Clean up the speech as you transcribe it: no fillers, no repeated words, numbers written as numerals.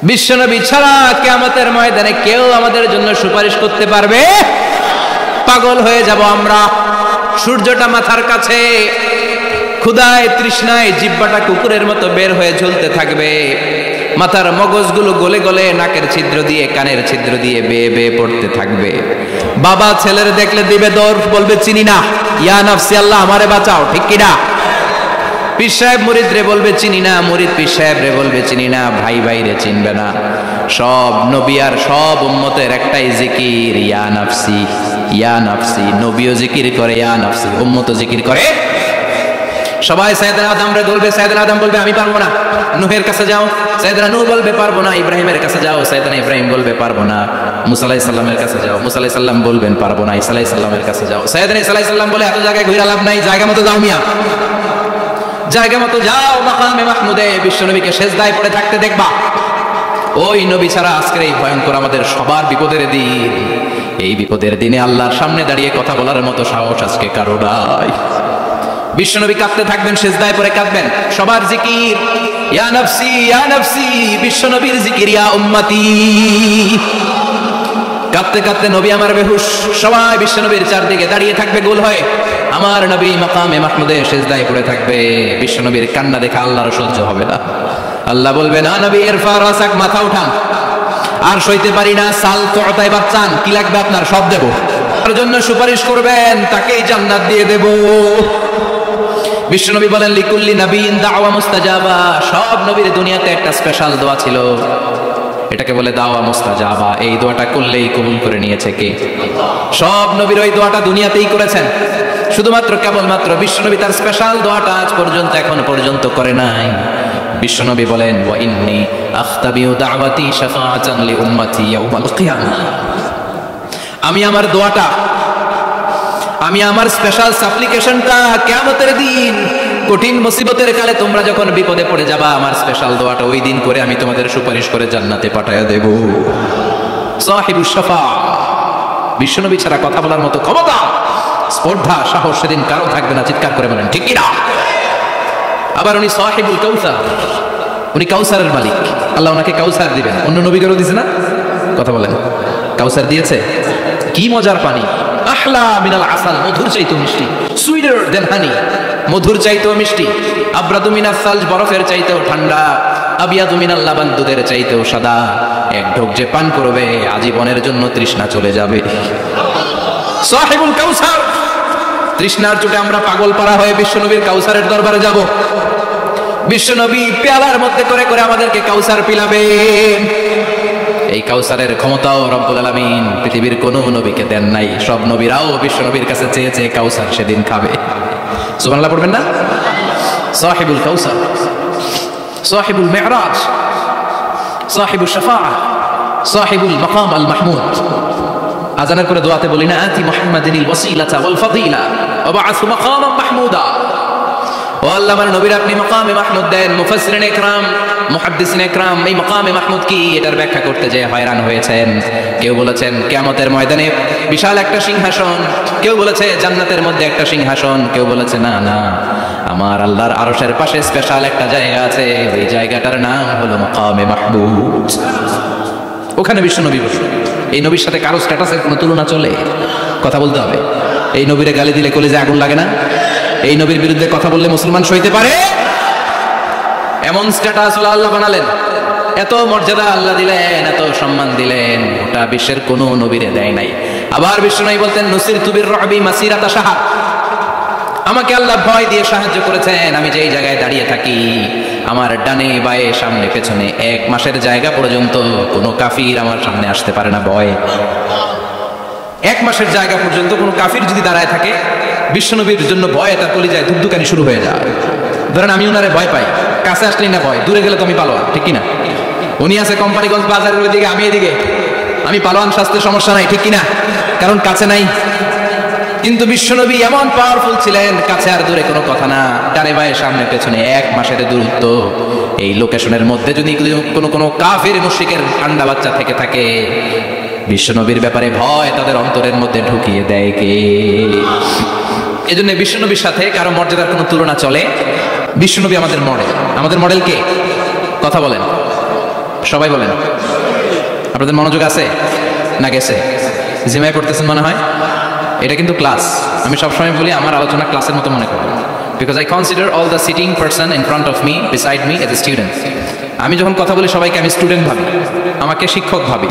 বিশ্বনবী ছাড়া কিয়ামতের ময়দানে কেউ আমাদের জন্য সুপারিশ করতে পারবে? পাগল হয়ে যাব আমরা। সূর্যটা মাথার কাছে, ক্ষুধায় তৃষ্ণায় জিহ্বাটা কুকুরের মতো বের হয়ে ঝুলতে থাকবে, মাথার মগজগুলো গলে গলে নাকের ছিদ্র দিয়ে কানের ছিদ্র দিয়ে বেয়ে বেয়ে পড়তে থাকবে। বাবা ছেলের দেখলে দিবে দৌড়, বলবে চিনি না, ইয়া নাফসি আল্লাহ আমারে বাঁচাও, ঠিক কিনা? পীর সাহেব মুরিদ রে বলবে চিনি না, মুরিদ পীর সাহেব রে বলবে চিনি না, ভাই ভাই রে চিনবে না। সব নবী আর সব উম্মতের একটাই জিকির, ইয়া নাফসি ইয়া নাফসি। নবীও জিকির করে ইয়া নাফসি, উম্মতও জিকির করে। সবাই সাইয়েদনা আদম রে বলবে, সাইয়েদনা আদম বলবে আমি পারবো না। নূহের কাছে যাও, সাইয়েদনা নূহ বলবে পারবো না। ইব্রাহিমের কাছে যাও, সাইয়েদনা ইব্রাহিম বলবে পারবো না। মুসা আলাইহিস সালামের কাছে যাও, মুসা আলাইহিস সালাম বলবেন পারবো না। ঈসা আলাইহিস সালামের কাছে যাও, সাইয়েদনা ঈসা আলাইহিস সালাম বলে এত জায়গায় ঘুরে লাভ নাই, জায়গা মতো যাও মিয়া, জায়গা মতো যাও মাকামে মাহমুদে, বিশ্বনবীকে সেজদায় পড়ে থাকতে দেখবা। ওই নবী ছাড়া আজকের এই ভয়ঙ্কর আমাদের সবার বিপদের দিন। এই বিপদের দিনে আল্লাহর সামনে দাঁড়িয়ে কথা বলার মতো সাহস আজকে কারো নাই। বিশ্বনবী কাঁদতে থাকবেন, সেজদায় পড়ে কাঁদবেন। সবার জিকির ইয়া নাফসি ইয়া নাফসি, বিশ্বনবীর জিকির ইয়া উম্মতি। কাঁদতে কাঁদতে নবী আমার বেহুশ, সবাই বিশ্বনবীর চারদিকে দাঁড়িয়ে থাকবে গোল হয়ে। আমার নবী মাকামে মাহমুদে সেজদায় পড়ে থাকবে। বিশ্বনবীর কান্না দেখে আল্লাহর সহ্য হবে না। আল্লাহ বলবে না নবী ইরফা রাসাক, মাথা উঠান, আর সইতে পারি না। সাল তুতাই বাচ্চান, কি লাগবে আপনার সব দেব। তার জন্য সুপারিশ করবেন, তাকেই জান্নাত দিয়ে দেব। বিশ্বনবী বলেন লিকুল্লি নবিয়্যিন দাওয়া মুস্তাজাবা। সব নবীর দুনিয়াতে একটা স্পেশাল দোয়া ছিল, এটাকে বলে দাওয়া মুস্তাজাবা। এই দোয়াটা করলেই কবুল করে নিয়েছে কে? সব নবীর ওই দোয়াটা দুনিয়াতেই করেছেন, শুধুমাত্র কেবলমাত্র বিশ্বনবী তার স্পেশাল দোয়াটা আজ পর্যন্ত এখন পর্যন্ত করে নাই। বিশ্বনবী বলেন ওয়া ইন্নী আখতাবিউ দাওয়াতি শাফাআতান লি উম্মতি ইয়াউমাল কিয়ামাহ। আমি আমার দোয়াটা, আমি আমার স্পেশাল সাপ্লিকেশনটা কিয়ামতের দিন কঠিন মুসিবতের কালে তোমরা যখন বিপদে পড়ে যাবা, আমার স্পেশাল দোয়াটা ওই দিন করে আমি তোমাদের সুপারিশ করে জান্নাতে পাঠায়া দেব। সাহিবুশ শাফাআ, বিশ্বনবী ছাড়া কথা বলার মতো ক্ষমতা, স্পর্ধা, সাহস সেদিন কারো থাকবে না। চিৎকার করে বলেন ঠিক কি না? আবার উনি সাহিবুল কাউসার, উনি কাউসারের মালিক। আল্লাহ ওনাকে কাউসার দিবেন। অন্য নবীদেরও দিয়েছে না? কথা বলেন, কাউসার দিয়েছে। কি মজার পানি, আহলা মিনাল আসাল, মধুর চাইতেও মিষ্টি। সুইটার দেন হানি, মধুর চাইতেও মিষ্টি। আবরাদু মিনাস সালজ, বরফের চাইতেও ঠান্ডা। আবিয়াদু মিনাল লাবান, দুধের চাইতেও সাদা। এক ঢোক যে পান করবে আজীবনের জন্য তৃষ্ণা চলে যাবে। সাহিবুল কাউসার। তৃষ্ণার চোটে আমরা পাগল পারা হয়ে বিশ্বনবীর কাউসারের দরবারে যাব। বিশ্বনবী পেয়ালার মধ্যে করে করে আমাদেরকে কাউসার পিলাবেন। এই কাউসারের ক্ষমতাও রব্বুল আলামিন পৃথিবীর কোন নবীকে দেন নাই। সব নবীরাও বিশ্বনবীর কাছে চেয়ে চেয়ে কাউসার সেদিন খাবে। সুবহানাল্লাহ পড়বেন না? সাহিবুল কাউসার, সাহিবুল মিরাজ, সাহিবুশ শাফাআ, সাহিবুল মাকাম আল মাহমুদ। আজানের করে দোয়াতে বলি না আতি মুহাম্মাদিনিল ওয়াসিলাতা ওয়াল ফাদিলা ওয়া বা'আসু মাকামান মাহমুদা। ও আল্লাহ আমার নবীর আপনি মাকামে মাহমুদ দেন। মুফাসসিরিন ইকরাম, মুহাদ্দিসিন ইকরাম এই মাকামে মাহমুদ কি এটার ব্যাখ্যা করতে যেয়ে হয়রান হয়েছেন। কেউ বলেছেন কিয়ামতের ময়দানে বিশাল একটা সিংহাসন, কেউ বলেছে জান্নাতের মধ্যে একটা সিংহাসন, কেউ বলেছে না না আমার আল্লাহর আরশের পাশে স্পেশাল একটা জায়গা আছে, ওই জায়গাটার নাম হলো মাকামে মাহমুদ। ওখানে বিশ্বনবী বসে। এই নবীর সাথে কারো স্ট্যাটাসের কোনো তুলনা চলে? কথা বলতে হবে। এই নবীরে গালি দিলে কলিজায় আগুন লাগে না? এই নবীর বিরুদ্ধে কথা বললে মুসলমান সইতে পারে? এমন স্ট্যাটাস আল্লাহ বানালেন, এত মর্যাদা আল্লাহ দিলেন, এত সম্মান দিলেন, ওটা বিশ্বের কোনো নবীরে দেয় নাই। আবার বিশ্বনবী বলতেন নুসিরতু বির-রু'বি মাসিরাতা শাহর, আমাকে আল্লাহ ভয় দিয়ে সাহায্য করেছেন। আমি যেই জায়গায় দাঁড়িয়ে থাকি আমার ডানে বায়ে সামনে পেছনে 1 মাসের জায়গা পর্যন্ত কোনো কাফির আমার সামনে আসতে পারে না ভয়ে। 1 মাসের জায়গা পর্যন্ত কোনো কাফির যদি দাঁড়ায় থাকে বিশ্বনবীর জন্য ভয়ে তার কলিজায় ধুকধুকানি শুরু হয়ে যায়। ধরেন আমি উনারে ভয় পাই, কাছে আসলেই না ভয়, দূরে গেলে তো আমি পালোয়ান, ঠিক কিনা? উনি আছে কোম্পানিগঞ্জ বাজারের ওইদিকে, আমি এদিকে, আমি পালোয়ান, স্বাস্থ্যের সমস্যা নাই, ঠিক কিনা? কারণ কাছে নাই। কিন্তু বিশ্বনবী এমন পাওয়ারফুল ছিলেন, কাছে আর দূরে কোনো কথা না, ডানে বায়ে সামনে পেছনে 1 মাসের দূরত্ব। এই লোকেশনের মধ্যে যদি কোনো কাফির মুশরিকের ঠান্ডা বাচ্চা থেকে থাকে, বিশ্বনবীর ব্যাপারে ভয় তাদের অন্তরের মধ্যে ঢুকিয়ে দেয় কে? এজন্য বিশ্বনবীর সাথে কারো মর্যাদার কোনো তুলনা চলে? বিশ্বনবী আমাদের মডেল। আমাদের মডেল কে? কথা বলেন। সবাই বলেন। আপনাদের মনোযোগ আছে না গেছে? জিমাই পড়তেছেন মনে হয়। এটা কিন্তু ক্লাস। আমি সবসময় বলি আমার আলোচনা ক্লাসের মতো মনে করবেন, because I consider all the sitting person in front of me beside me as a student. আমি যখন কথা বলি সবাইকে আমি স্টুডেন্ট ভাবি, আমাকে শিক্ষক ভাবি।